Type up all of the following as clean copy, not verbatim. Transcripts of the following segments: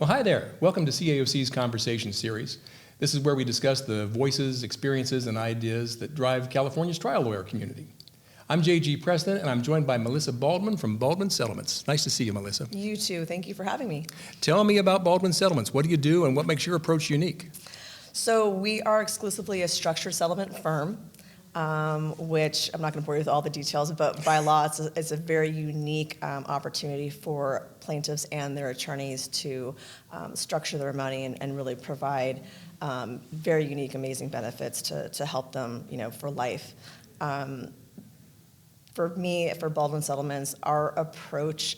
Well, hi there. Welcome to CAOC's Conversation Series. This is where we discuss the voices, experiences, and ideas that drive California's trial lawyer community. I'm J.G. Preston, and I'm joined by Melissa Baldwin from Baldwin Settlements. Nice to see you, Melissa. You too. Thank you for having me. Tell me about Baldwin Settlements. What do you do, and what makes your approach unique? So we are exclusively a structured settlement firm, which I'm not going to bore you with all the details, but by law, it's a very unique opportunity for plaintiffs and their attorneys to structure their money and really provide very unique, amazing benefits to help them, for life. For me, for Baldwin Settlements, our approach,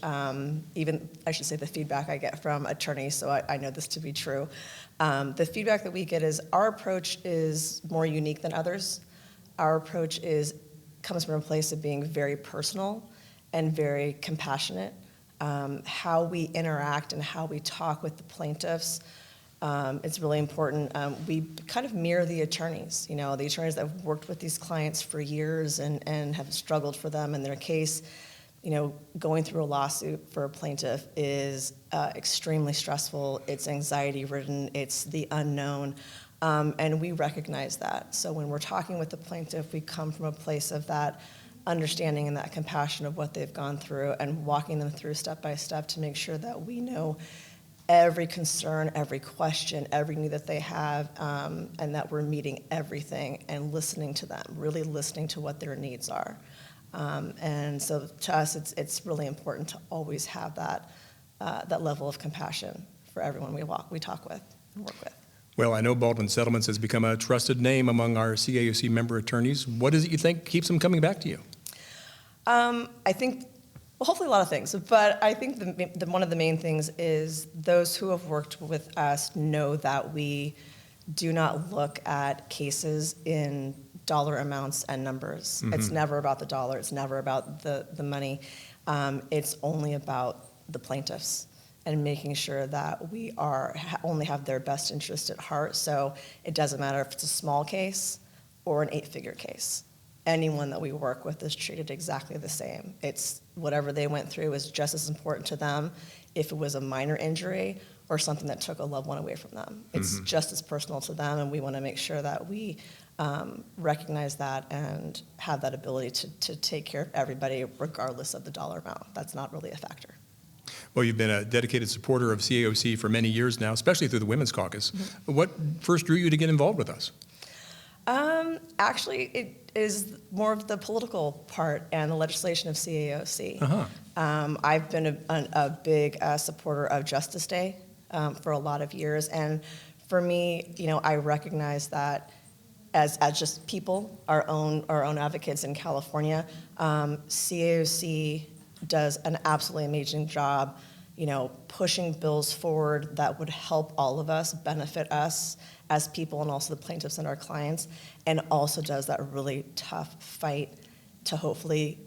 even I should say the feedback I get from attorneys, so I know this to be true, the feedback that we get is our approach is more unique than others. Our approach comes from a place of being very personal and very compassionate. How we interact and how we talk with the plaintiffs, it's really important. We kind of mirror the attorneys, the attorneys that have worked with these clients for years and have struggled for them in their case. Going through a lawsuit for a plaintiff is extremely stressful. It's anxiety-ridden. It's the unknown. And we recognize that. So when we're talking with the plaintiff, we come from a place of that understanding and that compassion of what they've gone through and walking them through step by step to make sure that we know every concern, every question, every need that they have, and that we're meeting everything and listening to them, really listening to what their needs are. And so to us, it's really important to always have that level of compassion for everyone we talk with and work with. Well, I know Baldwin Settlements has become a trusted name among our CAOC member attorneys. What is it you think keeps them coming back to you? I think, well, hopefully a lot of things, but I think one of the main things is those who have worked with us know that we do not look at cases in dollar amounts and numbers. Mm-hmm. It's never about the dollar. It's never about the money. It's only about the plaintiffs and making sure that we only have their best interest at heart. So it doesn't matter if it's a small case or an 8-figure case. Anyone that we work with is treated exactly the same. It's whatever they went through is just as important to them if it was a minor injury or something that took a loved one away from them. It's just as personal to them, and we want to make sure that we recognize that and have that ability to take care of everybody regardless of the dollar amount. That's not really a factor. Well, you've been a dedicated supporter of CAOC for many years now, especially through the Women's Caucus. Mm-hmm. What first drew you to get involved with us? Actually, it is more of the political part and the legislation of CAOC. Uh-huh. I've been a big supporter of Justice Day for a lot of years, and for me, I recognize that as just people, our own advocates in California, CAOC does an absolutely amazing job, pushing bills forward that would help all of us, benefit us as people and also the plaintiffs and our clients, and also does that really tough fight to hopefully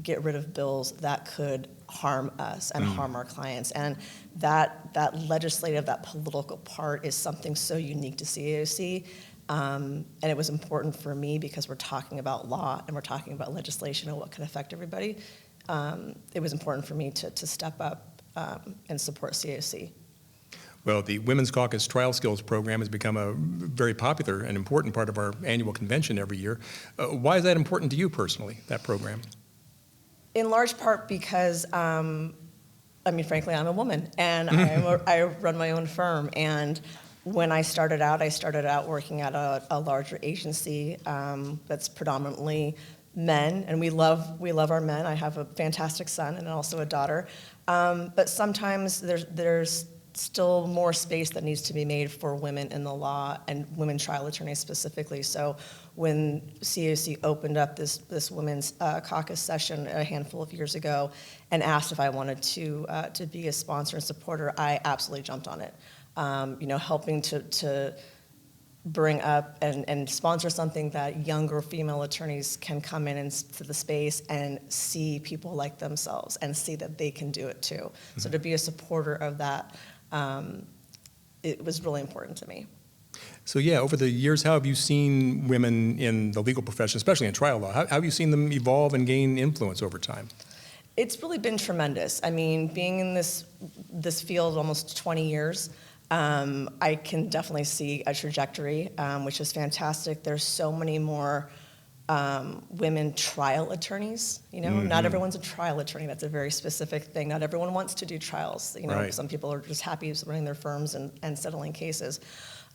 get rid of bills that could harm us and harm our clients. And that legislative, that political part is something so unique to CAOC. And it was important for me because we're talking about law and we're talking about legislation and what can affect everybody. It was important for me to step up and support CAOC. Well, the Women's Caucus Trial Skills Program has become a very popular and important part of our annual convention every year. Why is that important to you personally, that program? In large part because, frankly, I'm a woman, and I run my own firm. And when I started out working at a larger agency that's predominantly men, and we love our men. I have a fantastic son and also a daughter. But sometimes there's still more space that needs to be made for women in the law and women trial attorneys specifically. So when CAOC opened up this women's caucus session a handful of years ago and asked if I wanted to be a sponsor and supporter, I absolutely jumped on it. Helping to bring up and sponsor something that younger female attorneys can come in into the space and see people like themselves and see that they can do it too. Mm-hmm. So to be a supporter of that, it was really important to me. So yeah, over the years, how have you seen women in the legal profession, especially in trial law, how have you seen them evolve and gain influence over time? It's really been tremendous. I mean, being in this field almost 20 years, I can definitely see a trajectory, which is fantastic. There's so many more women trial attorneys. Not everyone's a trial attorney. That's a very specific thing. Not everyone wants to do trials. Right. Some people are just happy running their firms and settling cases.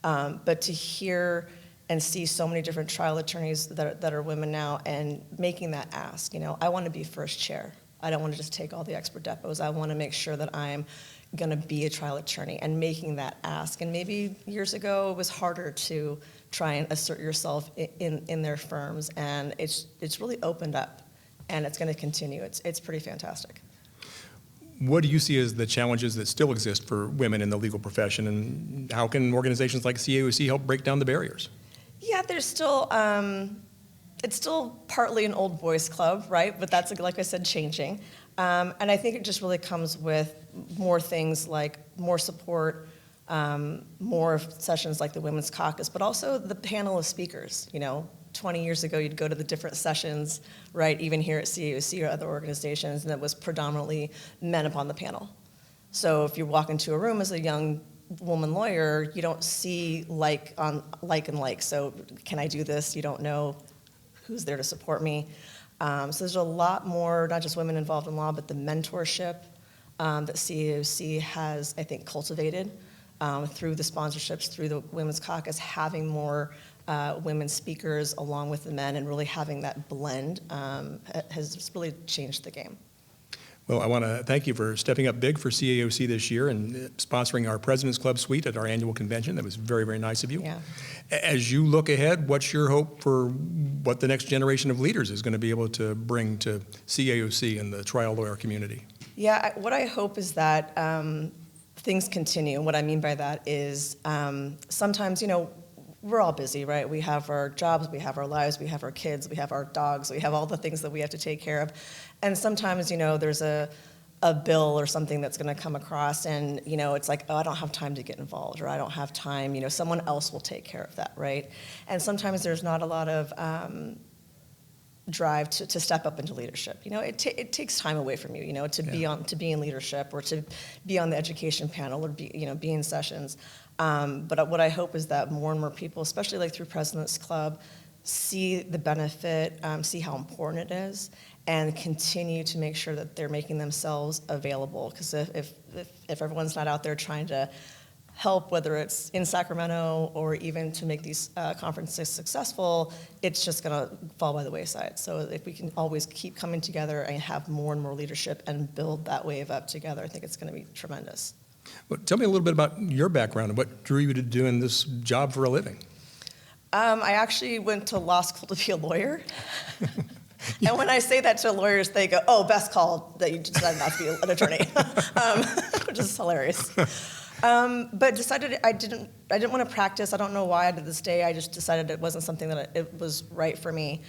But to hear and see so many different trial attorneys that are women now and making that ask, I want to be first chair. I don't want to just take all the expert depots. I want to make sure that I'm going to be a trial attorney and making that ask. And maybe years ago it was harder to try and assert yourself in their firms, and it's really opened up, and it's going to continue. It's pretty fantastic. What do you see as the challenges that still exist for women in the legal profession, and how can organizations like CAOC help break down the barriers? Yeah, there's still, it's still partly an old boys club, right? But that's, like I said, changing. And I think it just really comes with more things like more support, more sessions like the Women's Caucus, but also the panel of speakers. 20 years ago, you'd go to the different sessions, right, even here at CAOC or other organizations, and it was predominantly men upon the panel. So if you walk into a room as a young woman lawyer, you don't see like and like. So can I do this? You don't know who's there to support me. So there's a lot more, not just women involved in law, but the mentorship that CAOC has, I think, cultivated through the sponsorships, through the Women's Caucus, having more women speakers along with the men, and really having that blend has really changed the game. Well, I want to thank you for stepping up big for CAOC this year and sponsoring our President's Club suite at our annual convention. That was very, very nice of you. Yeah. As you look ahead, what's your hope for what the next generation of leaders is going to be able to bring to CAOC and the trial lawyer community? Yeah, what I hope is that things continue. And what I mean by that is sometimes, we're all busy, right? We have our jobs, we have our lives, we have our kids, we have our dogs, we have all the things that we have to take care of. And sometimes, there's a bill or something that's going to come across, and, it's like, oh, I don't have time to get involved, or I don't have time, someone else will take care of that, right? And sometimes there's not a lot of drive to step up into leadership. It takes time away from you, to be in leadership, or to be on the education panel, or be in sessions. But what I hope is that more and more people, especially like through President's Club, see the benefit, see how important it is, and continue to make sure that they're making themselves available. Because if everyone's not out there trying to help, whether it's in Sacramento or even to make these conferences successful, it's just going to fall by the wayside. So if we can always keep coming together and have more and more leadership and build that wave up together, I think it's going to be tremendous. Well, tell me a little bit about your background and what drew you to doing this job for a living. I actually went to law school to be a lawyer. And when I say that to lawyers, they go, oh, best call that you decided not to be an attorney, which is hilarious. But decided I didn't want to practice. I don't know why to this day. I just decided it wasn't something that it was right for me.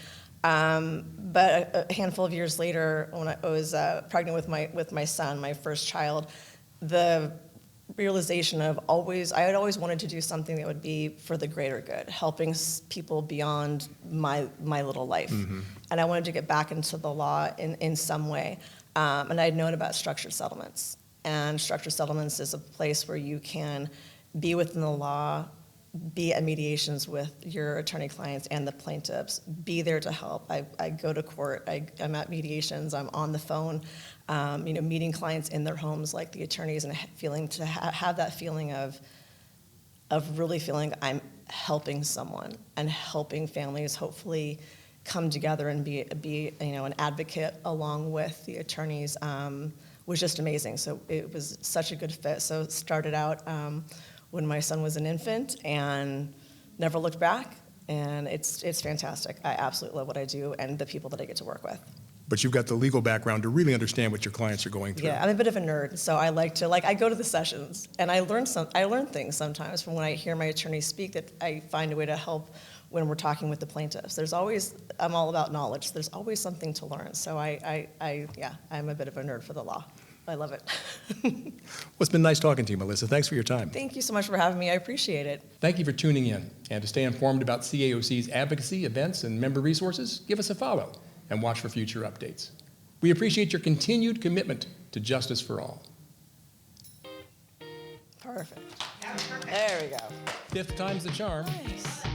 But a handful of years later, when I was pregnant with my son, my first child, the realization of I had always wanted to do something that would be for the greater good, helping people beyond my little life. Mm-hmm. And I wanted to get back into the law in some way. And I'd known about structured settlements. And structured settlements is a place where you can be within the law, be at mediations with your attorney clients and the plaintiffs, be there to help. I go to court, I'm at mediations, I'm on the phone, meeting clients in their homes like the attorneys, and feeling to have that feeling of really feeling I'm helping someone and helping families hopefully come together and be an advocate along with the attorneys was just amazing. So it was such a good fit. So it started out when my son was an infant and never looked back, and it's fantastic. I absolutely love what I do and the people that I get to work with. But you've got the legal background to really understand what your clients are going through. Yeah, I'm a bit of a nerd, so I like to I go to the sessions, and I learn things sometimes from when I hear my attorney speak that I find a way to help when we're talking with the plaintiffs. I'm all about knowledge. There's always something to learn. So I'm a bit of a nerd for the law. I love it. Well, it's been nice talking to you, Melissa. Thanks for your time. Thank you so much for having me. I appreciate it. Thank you for tuning in. And to stay informed about CAOC's advocacy, events, and member resources, give us a follow and watch for future updates. We appreciate your continued commitment to justice for all. Perfect. There we go. Fifth time's the charm. Nice.